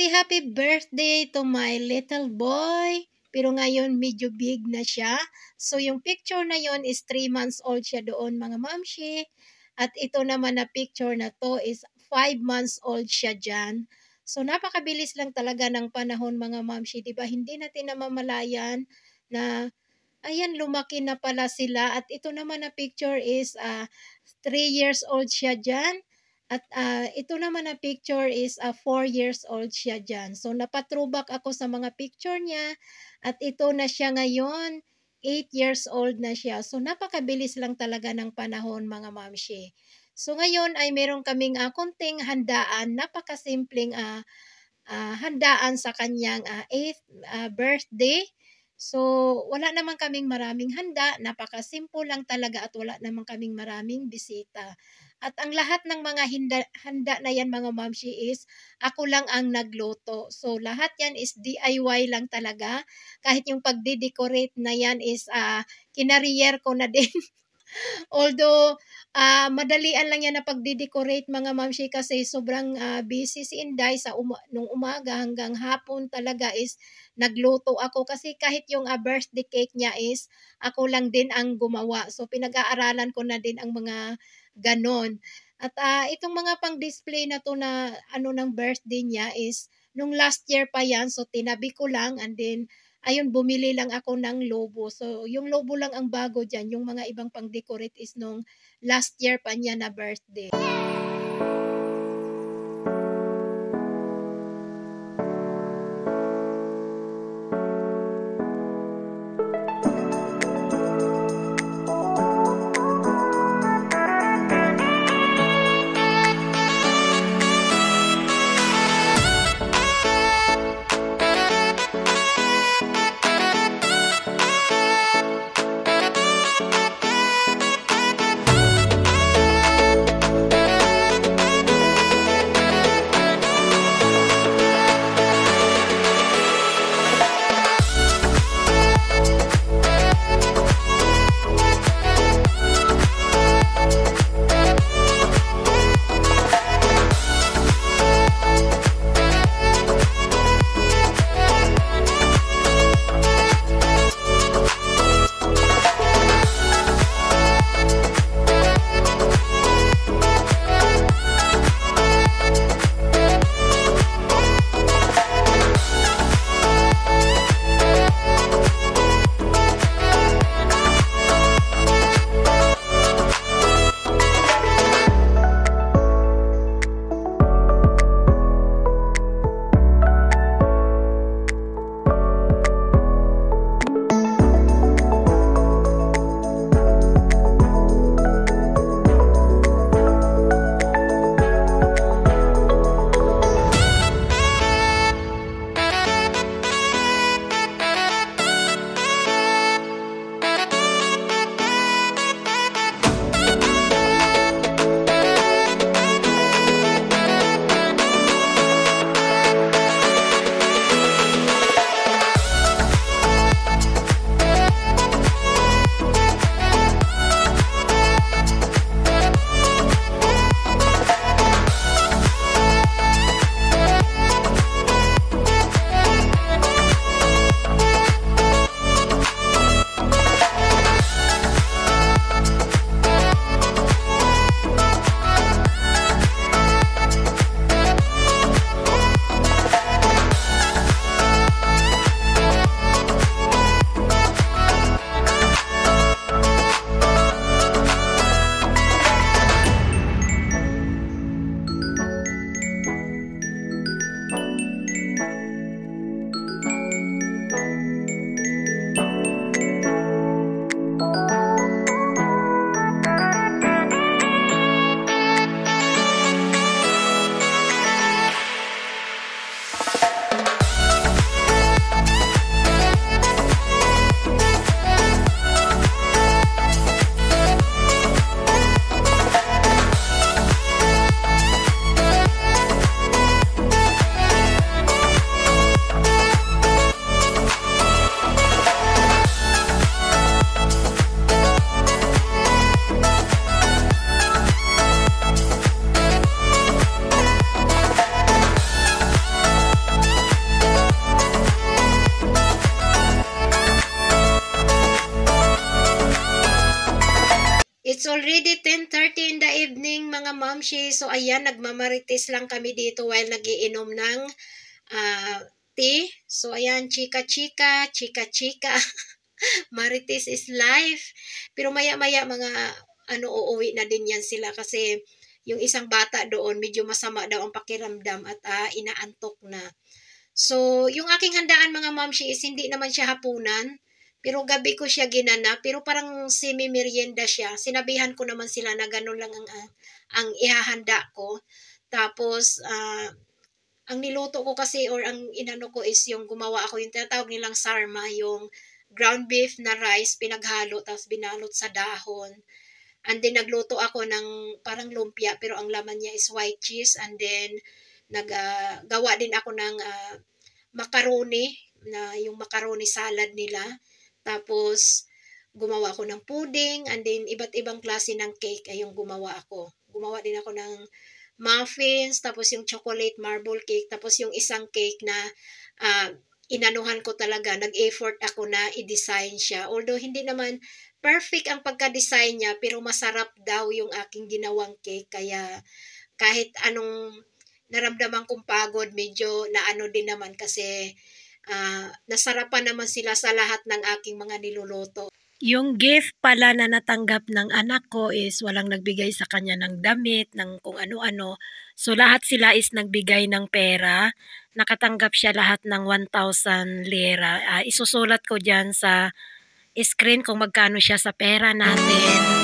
Happy birthday to my little boy. Pero ngayon medyo big na siya. So yung picture na yon is 3 months old siya doon mga mamshi. At ito naman na picture na to is 5 months old siya dyan. So napakabilis lang talaga ng panahon mga mamshi. Diba? Hindi natin namamalayan na ayan lumaki na pala sila. At ito naman na picture is 3 years old siya dyan. At ito naman na picture is 4 years old siya dyan. So napatrubak ako sa mga picture niya at ito na siya ngayon, 8 years old na siya. So napakabilis lang talaga ng panahon mga mamshi. So ngayon ay meron kaming konting handaan, napakasimpleng handaan sa kanyang 8th birthday. So, wala naman kaming maraming handa, napakasimple lang talaga at wala naman kaming maraming bisita. At ang lahat ng mga handa na yan mga mamshi is ako lang ang nagluto. So, lahat yan is DIY lang talaga. Kahit yung pagde-decorate na yan is kinariyer ko na din. Although, madalian lang yan na pagde-decorate mga mamshi kasi sobrang busy si Inday nung umaga hanggang hapon talaga is nagluto ako kasi kahit yung birthday cake niya is ako lang din ang gumawa. So pinag-aaralan ko na din ang mga ganon. At itong mga pang-display na to na ng birthday niya is nung last year pa yan. So tinabi ko lang and then ayun, bumili lang ako ng lobo. So, yung lobo lang ang bago dyan. Yung mga ibang pang-decorate is nung last year pa niya na birthday. mamshi. So ayan, nagmamarites lang kami dito while nagiinom ng tea. So ayan, chika-chika, chika-chika. Marites is life. Pero maya-maya mga uuwi na din yan sila kasi yung isang bata doon medyo masama daw ang pakiramdam at inaantok na. So, yung aking handaan mga mamshi is hindi naman siya hapunan. Pero gabi ko siya ginana, pero parang semi-merienda siya. Sinabihan ko naman sila na ganun lang ang ihahanda ko. Tapos, ang niluto ko kasi or ang inano ko is yung gumawa ako yung tinatawag nilang sarma, yung ground beef na rice, pinaghalo, tapos binalot sa dahon. And then, nagluto ako ng parang lumpia, pero ang laman niya is white cheese. And then, naggawa din ako ng macaroni, na yung macaroni salad nila. Tapos, gumawa ako ng pudding, and then iba't ibang klase ng cake ay yung gumawa ako. Gumawa din ako ng muffins, tapos yung chocolate marble cake, tapos yung isang cake na inanuhan ko talaga, nag-effort ako na i-design siya. Although hindi naman perfect ang pagka-design niya, pero masarap daw yung aking ginawang cake. Kaya kahit anong naramdaman kong pagod, medyo naano din naman kasi nasarapan naman sila sa lahat ng aking mga niluluto. Yung gift pala na natanggap ng anak ko is walang nagbigay sa kanya ng damit, ng kung ano-ano. So lahat sila is nagbigay ng pera. Nakatanggap siya lahat ng 1,000 lira. Isusulat ko dyan sa screen kung magkano siya sa pera natin.